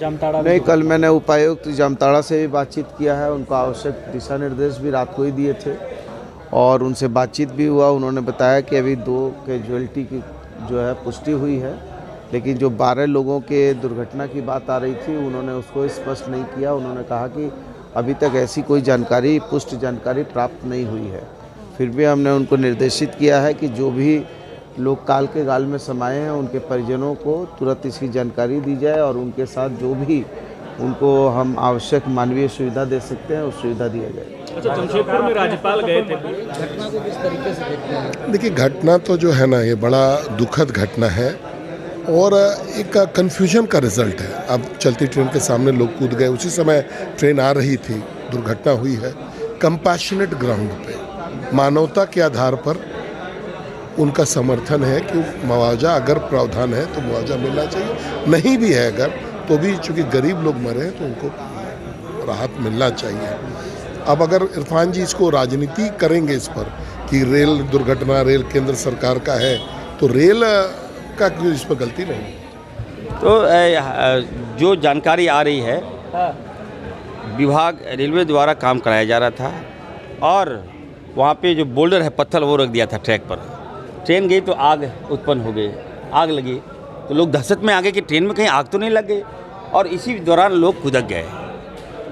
जामताड़ा नहीं, कल मैंने उपायुक्त जामताड़ा से भी बातचीत किया है। उनको आवश्यक दिशा निर्देश भी रात को ही दिए थे और उनसे बातचीत भी हुआ। उन्होंने बताया कि अभी 2 कैजुअल्टी की जो है पुष्टि हुई है, लेकिन जो 12 लोगों के दुर्घटना की बात आ रही थी उन्होंने उसको स्पष्ट नहीं किया। उन्होंने कहा कि अभी तक ऐसी कोई जानकारी, पुष्ट जानकारी प्राप्त नहीं हुई है। फिर भी हमने उनको निर्देशित किया है कि जो भी लोग काल के गाल में समाये हैं उनके परिजनों को तुरंत इसकी जानकारी दी जाए और उनके साथ जो भी उनको हम आवश्यक मानवीय सुविधा दे सकते हैं उस सुविधा दिया जाए। अच्छा, जमशेदपुर में राज्यपाल गए थे, घटना को किस तरीके से देखते हैं? देखिए, घटना तो जो है ना, ये बड़ा दुखद घटना है और एक कन्फ्यूजन का रिजल्ट है। अब चलती ट्रेन के सामने लोग कूद गए, उसी समय ट्रेन आ रही थी, दुर्घटना हुई है। कंपैशनेट ग्राउंड पे, मानवता के आधार पर उनका समर्थन है कि मुआवजा अगर प्रावधान है तो मुआवजा मिलना चाहिए, नहीं भी है अगर तो भी चूँकि गरीब लोग मरे हैं तो उनको राहत मिलना चाहिए। अब अगर इरफान जी इसको राजनीति करेंगे इस पर कि रेल दुर्घटना रेल केंद्र सरकार का है, तो रेल का इस पर गलती नहीं। तो जो जानकारी आ रही है, विभाग रेलवे द्वारा काम कराया जा रहा था और वहाँ पे जो बोल्डर है, पत्थर, वो रख दिया था ट्रैक पर। ट्रेन गई तो आग उत्पन्न हो गई, आग लगी तो लोग दहशत में आ गए कि ट्रेन में कहीं आग तो नहीं लग गई, और इसी दौरान लोग कूदक गए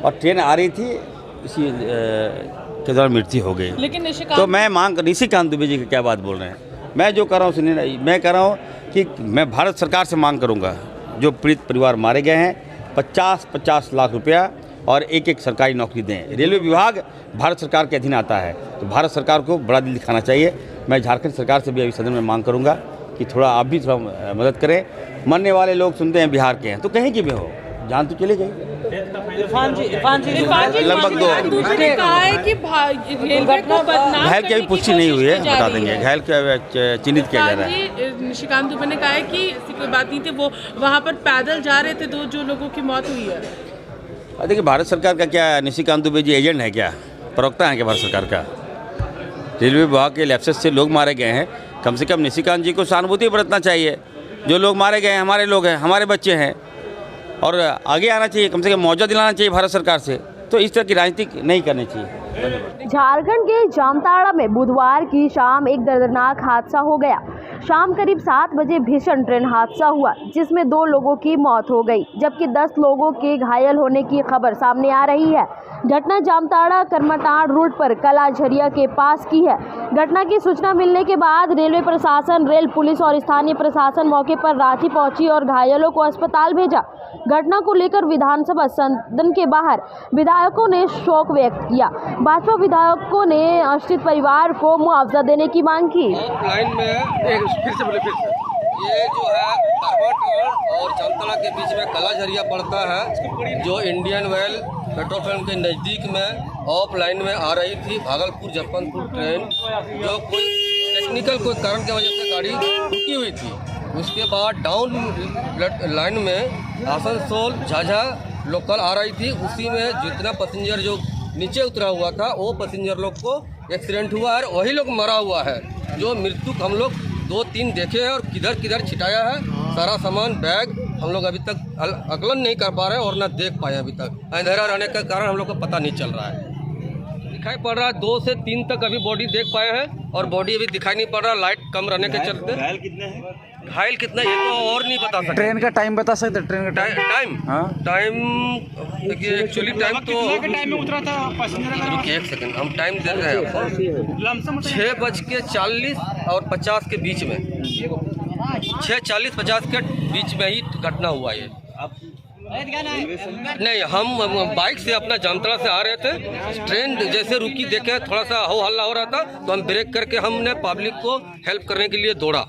और ट्रेन आ रही थी, इसी के दौरान मृत्यु हो गई। लेकिन तो मैं मांग, निशिकांत दुबे जी की क्या बात बोल रहे हैं, मैं जो कर रहा हूँ सुनिए, मैं कह रहा हूँ कि मैं भारत सरकार से मांग करूँगा, जो पीड़ित परिवार मारे गए हैं 50-50 लाख रुपया और एक सरकारी नौकरी दें। रेलवे विभाग भारत सरकार के अधीन आता है, तो भारत सरकार को बड़ा दिल दिखाना चाहिए। मैं झारखंड सरकार से भी अभी सदन में मांग करूंगा कि थोड़ा आप भी थोड़ा मदद करें। मरने वाले लोग सुनते हैं बिहार के हैं, तो कहीं की भी हो, जान तो चली गई। इरफान जी लगभग 2 ने कहा है कि रेलवे को बदनाम घायल की अभी पुष्टि नहीं हुई है, बता देंगे। घायल को चिन्हित किया जा रहा है। निशिकांत दुबे ने कहा है कि ऐसी कोई बात नहीं थी, वो वहाँ पर पैदल जा रहे थे, तो जो लोगों की मौत हुई है। देखिए, भारत सरकार का क्या, निशिकांत दुबे जी एजेंट है क्या, प्रवक्ता है क्या भारत सरकार का? रेलवे विभाग के लैप्सेस से लोग मारे गए हैं, कम से कम निशिकांत जी को सहानुभूति बरतना चाहिए। जो लोग मारे गए हैं हमारे लोग हैं, हमारे बच्चे हैं, और आगे आना चाहिए, कम से कम मुआवजा दिलाना चाहिए भारत सरकार से। तो इस तरह की राजनीति नहीं करनी चाहिए। झारखंड के जामताड़ा में बुधवार की शाम एक दर्दनाक हादसा हो गया। शाम करीब 7 बजे भीषण ट्रेन हादसा हुआ, जिसमें 2 लोगों की मौत हो गई, जबकि 10 लोगों के घायल होने की खबर सामने आ रही है। घटना जामताड़ा करमटाड़ रूट पर कला झरिया के पास की है। घटना की सूचना मिलने के बाद रेलवे प्रशासन, रेल पुलिस और स्थानीय प्रशासन मौके पर रांची पहुंची और घायलों को अस्पताल भेजा। घटना को लेकर विधानसभा सदन के बाहर विधायकों ने शोक व्यक्त किया। भाजपा विधायकों ने आश्रित परिवार को मुआवजा देने की मांग की। लाइन में ये जो है करमटाड़ और जामताड़ा के बीच में कला झरिया पड़ता है, जो इंडियन वेल पेट्रोल पंप के नज़दीक में ऑफ लाइन में आ रही थी भागलपुर जसवंतपुर ट्रेन, जो कोई टेक्निकल कोई कारण की वजह से गाड़ी रुकी हुई थी। उसके बाद डाउन लाइन में आसनसोल झाझा लोकल आ रही थी, उसी में जितना पैसेंजर जो नीचे उतरा हुआ था वो पैसेंजर लोग को एक्सीडेंट हुआ है, वही लोग मरा हुआ है। जो मृत्यु हम लोग 2-3 देखे हैं और किधर किधर छिटाया है, सारा सामान बैग हम लोग अभी तक आकलन नहीं कर पा रहे हैं और ना देख पाए अभी तक। अंधेरा रहने का कारण हम लोग को पता नहीं चल रहा है। दिखाई पड़ रहा है 2 से 3 तक अभी बॉडी देख पाए हैं और बॉडी अभी दिखाई नहीं पड़ रहा, लाइट कम रहने के चलते। घायल कितने हैं? घायल कितना ये तो और नहीं बता सकते। ट्रेन का टाइम बता सकते? ट्रेन का टाइम देखिए, एक्चुअली टाइम तो टाइम में उतरा था पैसेंजर? रुकिए एक सेकंड, हम टाइम दे रहे हैं 6:40 और 50 के बीच में, 6:40-50 के बीच में ही घटना हुआ ये। नहीं, हम बाइक से अपना जामताड़ा से आ रहे थे, ट्रेन जैसे रुकी देखे थोड़ा सा हो हल्ला हो रहा था, तो हम ब्रेक करके हमने पब्लिक को हेल्प करने के लिए दौड़ा।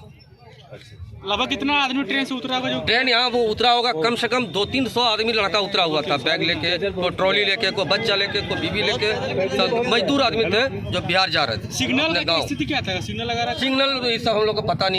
लगभग कितना आदमी ट्रेन से उतरा होगा? जो ट्रेन यहाँ वो उतरा होगा कम से कम 200-300 आदमी लड़का उतरा हुआ था, बैग लेके, कोई ट्रॉली लेके, कोई बच्चा लेके, कोई बीवी लेके, सब मजदूर आदमी थे जो बिहार जा रहे थे। सिग्नल की स्थिति क्या था? सिग्नल लगा रहा था? सिग्नल ये सब हम लोग को पता नहीं।